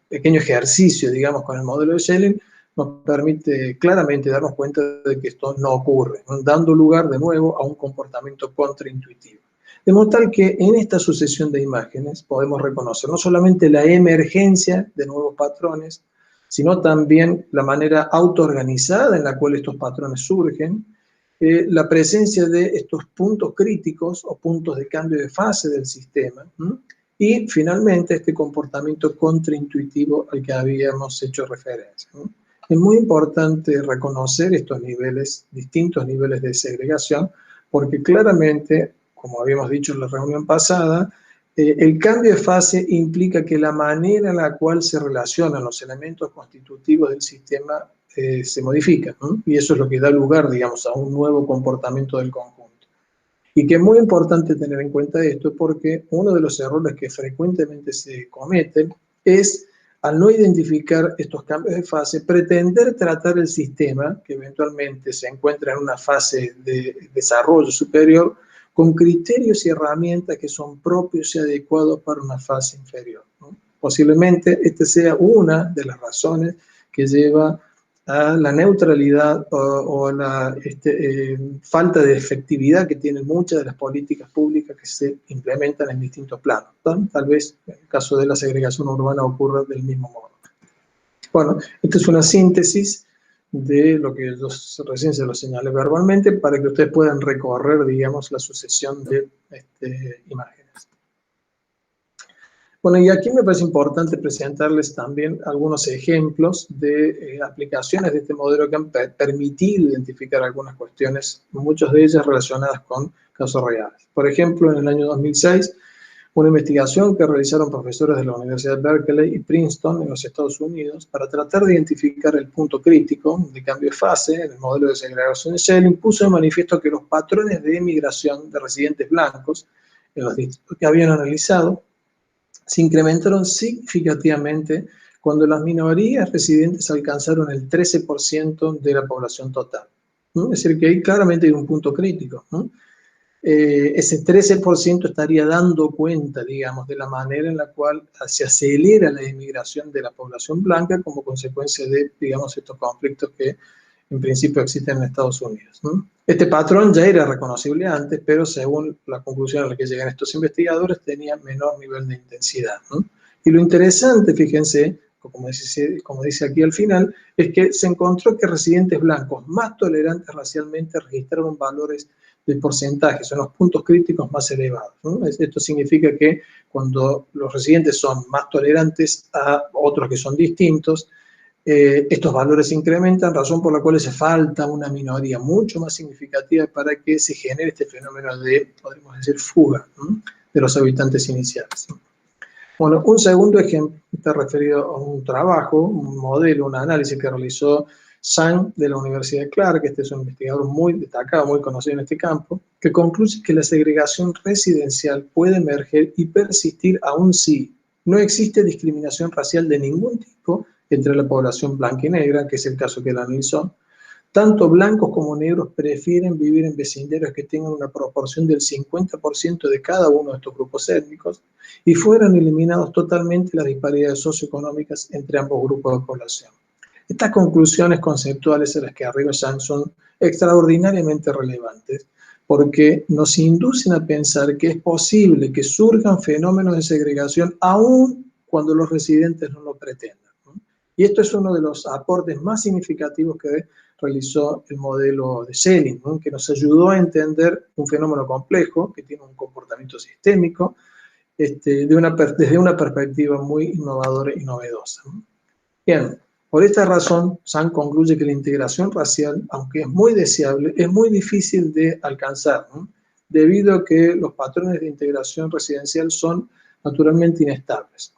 pequeño ejercicio, digamos, con el modelo de Schelling, nos permite claramente darnos cuenta de que esto no ocurre, ¿no? Dando lugar de nuevo a un comportamiento contraintuitivo. De modo tal que en esta sucesión de imágenes podemos reconocer no solamente la emergencia de nuevos patrones, sino también la manera autoorganizada en la cual estos patrones surgen, la presencia de estos puntos críticos o puntos de cambio de fase del sistema, y finalmente este comportamiento contraintuitivo al que habíamos hecho referencia, ¿no? Es muy importante reconocer estos niveles, distintos niveles de segregación, porque claramente, como habíamos dicho en la reunión pasada, el cambio de fase implica que la manera en la cual se relacionan los elementos constitutivos del sistema se modifica, ¿no? Y eso es lo que da lugar, digamos, a un nuevo comportamiento del conjunto. Y que es muy importante tener en cuenta esto porque uno de los errores que frecuentemente se cometen es, al no identificar estos cambios de fase, pretender tratar el sistema, que eventualmente se encuentra en una fase de desarrollo superior, con criterios y herramientas que son propios y adecuados para una fase inferior, ¿no? Posiblemente esta sea una de las razones que lleva a la neutralidad o a la falta de efectividad que tienen muchas de las políticas públicas que se implementan en distintos planos, ¿no? Tal vez en el caso de la segregación urbana ocurra del mismo modo. Bueno, esta es una síntesis de lo que yo recién se lo señalé verbalmente para que ustedes puedan recorrer, digamos, la sucesión de imágenes. Bueno, y aquí me parece importante presentarles también algunos ejemplos de aplicaciones de este modelo que han permitido identificar algunas cuestiones, muchas de ellas relacionadas con casos reales. Por ejemplo, en el año 2006, una investigación que realizaron profesores de la Universidad de Berkeley y Princeton en los Estados Unidos para tratar de identificar el punto crítico de cambio de fase en el modelo de segregación de Schelling, puso de manifiesto que los patrones de emigración de residentes blancos en los distritos que habían analizado se incrementaron significativamente cuando las minorías residentes alcanzaron el 13% de la población total, ¿no? Es decir, que ahí claramente hay un punto crítico, ¿no? Ese 13% estaría dando cuenta, digamos, de la manera en la cual se acelera la inmigración de la población blanca como consecuencia de, digamos, estos conflictos que en principio existen en Estados Unidos, ¿no? Este patrón ya era reconocible antes, pero según la conclusión a la que llegan estos investigadores, tenía menor nivel de intensidad, ¿no? Y lo interesante, fíjense, como dice aquí al final, es que se encontró que residentes blancos más tolerantes racialmente registraron valores de porcentaje, son los puntos críticos más elevados, ¿no? Esto significa que cuando los residentes son más tolerantes a otros que son distintos, estos valores se incrementan, razón por la cual hace falta una minoría mucho más significativa para que se genere este fenómeno de, podríamos decir, fuga, ¿no?, de los habitantes iniciales. Bueno, un segundo ejemplo está referido a un trabajo, un modelo, un análisis que realizó Zhang, de la Universidad de Clark, este es un investigador muy destacado, muy conocido en este campo, que concluye que la segregación residencial puede emerger y persistir aún si no existe discriminación racial de ningún tipo entre la población blanca y negra, que es el caso que él analizó. Tanto blancos como negros prefieren vivir en vecindarios que tengan una proporción del 50% de cada uno de estos grupos étnicos y fueran eliminados totalmente las disparidades socioeconómicas entre ambos grupos de población. Estas conclusiones conceptuales a las que arriba Zhang son extraordinariamente relevantes porque nos inducen a pensar que es posible que surjan fenómenos de segregación aún cuando los residentes no lo pretendan. Y esto es uno de los aportes más significativos que realizó el modelo de Schelling, ¿no? Que nos ayudó a entender un fenómeno complejo que tiene un comportamiento sistémico desde una perspectiva muy innovadora y novedosa. Bien, por esta razón, Zhang concluye que la integración racial, aunque es muy deseable, es muy difícil de alcanzar, ¿no? Debido a que los patrones de integración residencial son naturalmente inestables.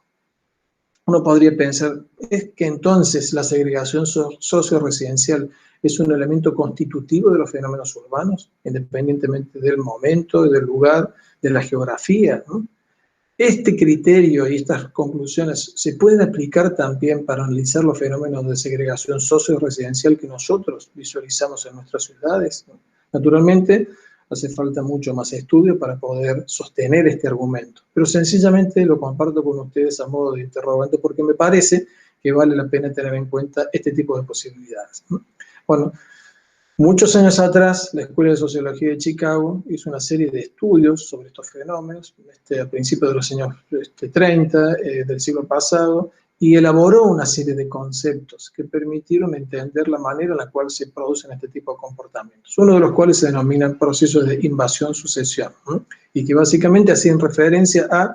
Uno podría pensar, ¿es que entonces la segregación socio-residencial es un elemento constitutivo de los fenómenos urbanos, independientemente del momento, del lugar, de la geografía, ¿no? Este criterio y estas conclusiones se pueden aplicar también para analizar los fenómenos de segregación socio-residencial que nosotros visualizamos en nuestras ciudades, ¿no? Naturalmente, hace falta mucho más estudio para poder sostener este argumento, pero sencillamente lo comparto con ustedes a modo de interrogante porque me parece que vale la pena tener en cuenta este tipo de posibilidades, ¿no? Bueno, muchos años atrás, la Escuela de Sociología de Chicago hizo una serie de estudios sobre estos fenómenos, a principios de los años 30 del siglo pasado, y elaboró una serie de conceptos que permitieron entender la manera en la cual se producen este tipo de comportamientos, uno de los cuales se denominan procesos de invasión-sucesión, ¿no? Y que básicamente hacían referencia a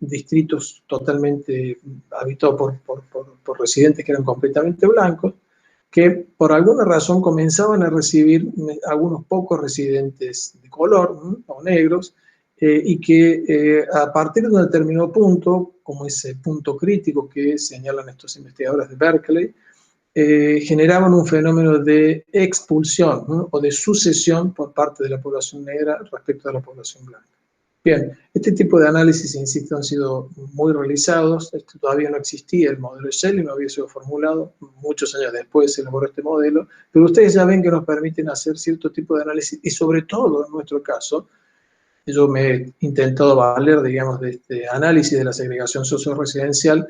distritos totalmente habitados por residentes que eran completamente blancos, que por alguna razón comenzaban a recibir algunos pocos residentes de color, ¿no? O negros, y que a partir de un determinado punto, como ese punto crítico que señalan estos investigadores de Berkeley, generaban un fenómeno de expulsión, ¿no? O de sucesión por parte de la población negra respecto a la población blanca. Bien, este tipo de análisis, insisto, han sido muy realizados. Todavía no existía el modelo de Schelling, no había sido formulado. Muchos años después se elaboró este modelo, pero ustedes ya ven que nos permiten hacer cierto tipo de análisis y sobre todo, en nuestro caso, yo me he intentado valer, digamos, de este análisis de la segregación socio-residencial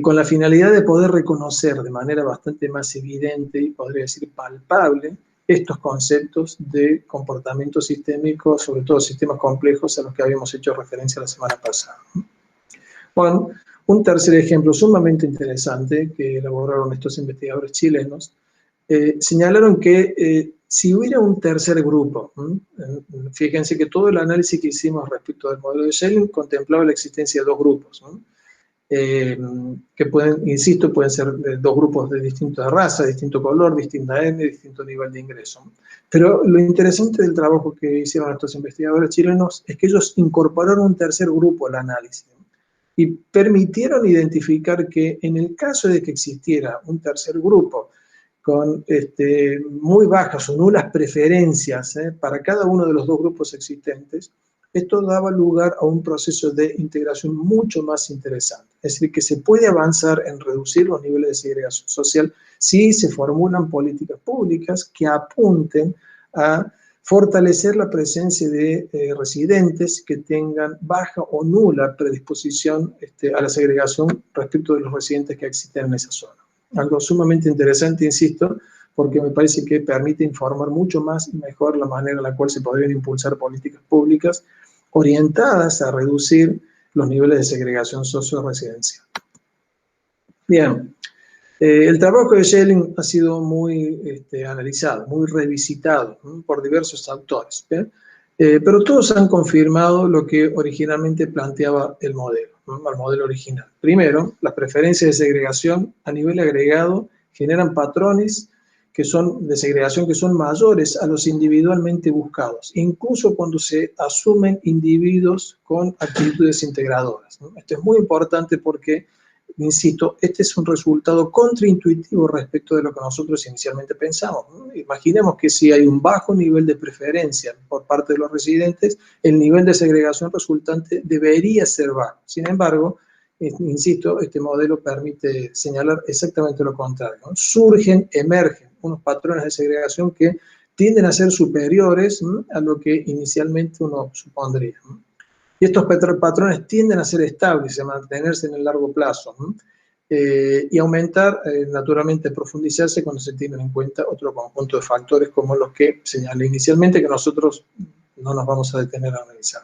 con la finalidad de poder reconocer de manera bastante más evidente y podría decir palpable estos conceptos de comportamiento sistémico, sobre todo sistemas complejos a los que habíamos hecho referencia la semana pasada. Bueno, un tercer ejemplo sumamente interesante que elaboraron estos investigadores chilenos, señalaron que si hubiera un tercer grupo, fíjense que todo el análisis que hicimos respecto al modelo de Schelling contemplaba la existencia de dos grupos, ¿no? Que pueden, insisto, pueden ser dos grupos de distinta raza, distinto color, distinta etnia, distinto nivel de ingreso. Pero lo interesante del trabajo que hicieron estos investigadores chilenos es que ellos incorporaron un tercer grupo al análisis y permitieron identificar que en el caso de que existiera un tercer grupo con muy bajas o nulas preferencias para cada uno de los dos grupos existentes, esto daba lugar a un proceso de integración mucho más interesante. Es decir, que se puede avanzar en reducir los niveles de segregación social si se formulan políticas públicas que apunten a fortalecer la presencia de residentes que tengan baja o nula predisposición a la segregación respecto de los residentes que existen en esa zona. Algo sumamente interesante, insisto, porque me parece que permite informar mucho más y mejor la manera en la cual se podrían impulsar políticas públicas orientadas a reducir los niveles de segregación socio-residencial. Bien, el trabajo de Schelling ha sido muy analizado, muy revisitado, ¿no? Por diversos autores, pero todos han confirmado lo que originalmente planteaba el modelo, ¿no? El modelo original. Primero, las preferencias de segregación a nivel agregado generan patrones que son de segregación que son mayores a los individualmente buscados, incluso cuando se asumen individuos con actitudes integradoras, ¿no? Esto es muy importante porque insisto, este es un resultado contraintuitivo respecto de lo que nosotros inicialmente pensamos, ¿no? Imaginemos que si hay un bajo nivel de preferencia por parte de los residentes, el nivel de segregación resultante debería ser bajo. Sin embargo, insisto, este modelo permite señalar exactamente lo contrario, ¿no? Emergen unos patrones de segregación que tienden a ser superiores, ¿no?, a lo que inicialmente uno supondría, ¿no? Y estos patrones tienden a ser estables, a mantenerse en el largo plazo, ¿no? Y aumentar, naturalmente, profundizarse cuando se tienen en cuenta otro conjunto de factores como los que señalé inicialmente, que nosotros no nos vamos a detener a analizar.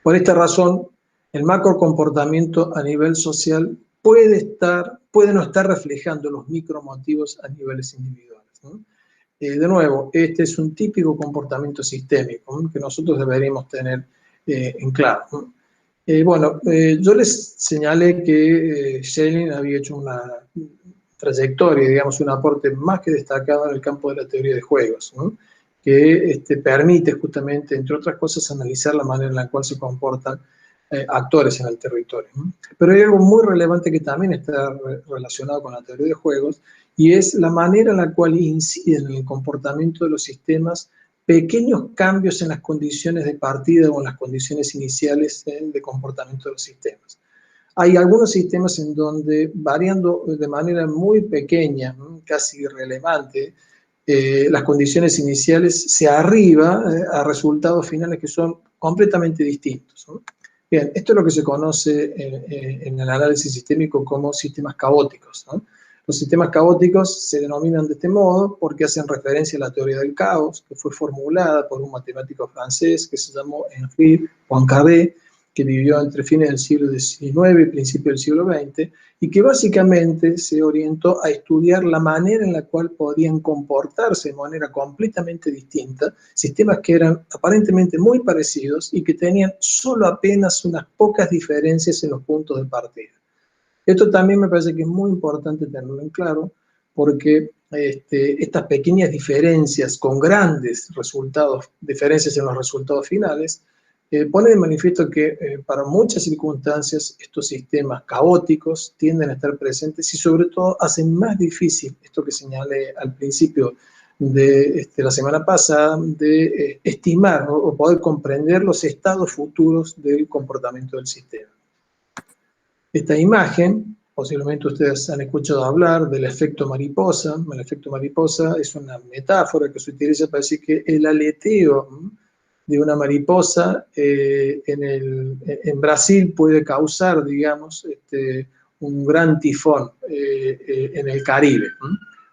Por esta razón, el macro comportamiento a nivel social puede no estar reflejando los micromotivos a niveles individuales, ¿no? De nuevo, este es un típico comportamiento sistémico, ¿no?, que nosotros deberíamos tener en claro, ¿no? Yo les señalé que Schelling había hecho una trayectoria, digamos, un aporte más que destacado en el campo de la teoría de juegos, ¿no?, que permite justamente, entre otras cosas, analizar la manera en la cual se comportan actores en el territorio, ¿no? Pero hay algo muy relevante que también está relacionado con la teoría de juegos, y es la manera en la cual inciden en el comportamiento de los sistemas pequeños cambios en las condiciones de partida o en las condiciones iniciales de comportamiento de los sistemas. Hay algunos sistemas en donde, variando de manera muy pequeña, casi irrelevante, las condiciones iniciales se arriba a resultados finales que son completamente distintos, ¿no? Bien, esto es lo que se conoce en el análisis sistémico como sistemas caóticos, ¿no? Los sistemas caóticos se denominan de este modo porque hacen referencia a la teoría del caos, que fue formulada por un matemático francés que se llamó Henri Poincaré, que vivió entre fines del siglo XIX y principios del siglo XX, y que básicamente se orientó a estudiar la manera en la cual podían comportarse de manera completamente distinta sistemas que eran aparentemente muy parecidos y que tenían solo apenas unas pocas diferencias en los puntos de partida. Esto también me parece que es muy importante tenerlo en claro, porque estas pequeñas diferencias con grandes resultados, diferencias en los resultados finales, pone de manifiesto que para muchas circunstancias estos sistemas caóticos tienden a estar presentes y sobre todo hacen más difícil esto que señalé al principio de la semana pasada, de estimar, ¿no?, o poder comprender los estados futuros del comportamiento del sistema. Esta imagen, posiblemente ustedes han escuchado hablar del efecto mariposa. El efecto mariposa es una metáfora que se utiliza para decir que el aleteo de una mariposa en Brasil puede causar, digamos, un gran tifón en el Caribe.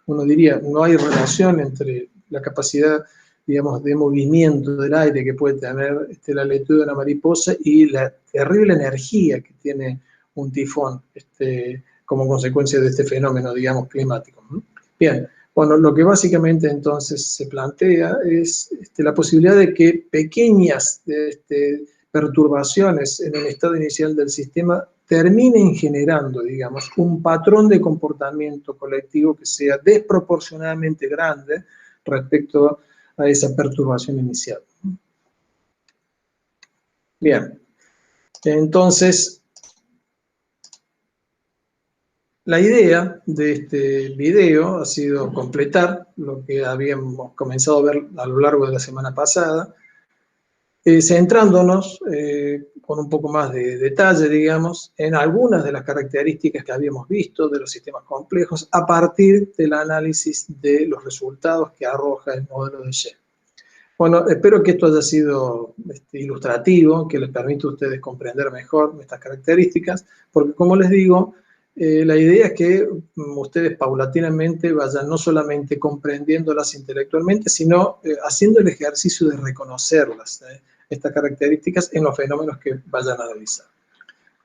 Uno diría, no hay relación entre la capacidad, digamos, de movimiento del aire que puede tener el aleteo de una mariposa y la terrible energía que tiene un tifón como consecuencia de este fenómeno, digamos, climático. Bien, bueno, lo que básicamente entonces se plantea es la posibilidad de que pequeñas perturbaciones en el estado inicial del sistema terminen generando, digamos, un patrón de comportamiento colectivo que sea desproporcionadamente grande respecto a esa perturbación inicial. Bien, entonces, la idea de este video ha sido completar lo que habíamos comenzado a ver a lo largo de la semana pasada, centrándonos con un poco más de detalle, digamos, en algunas de las características que habíamos visto de los sistemas complejos a partir del análisis de los resultados que arroja el modelo de Schelling. Bueno, espero que esto haya sido ilustrativo, que les permita a ustedes comprender mejor estas características, porque como les digo, la idea es que ustedes paulatinamente vayan no solamente comprendiéndolas intelectualmente, sino haciendo el ejercicio de reconocerlas, estas características en los fenómenos que vayan a analizar.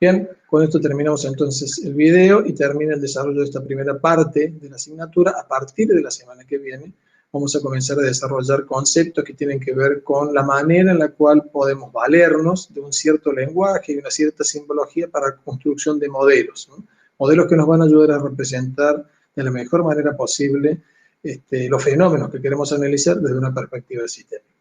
Bien, con esto terminamos entonces el video y termina el desarrollo de esta primera parte de la asignatura. A partir de la semana que viene vamos a comenzar a desarrollar conceptos que tienen que ver con la manera en la cual podemos valernos de un cierto lenguaje y una cierta simbología para la construcción de modelos, ¿no? Modelos que nos van a ayudar a representar de la mejor manera posible los fenómenos que queremos analizar desde una perspectiva sistémica.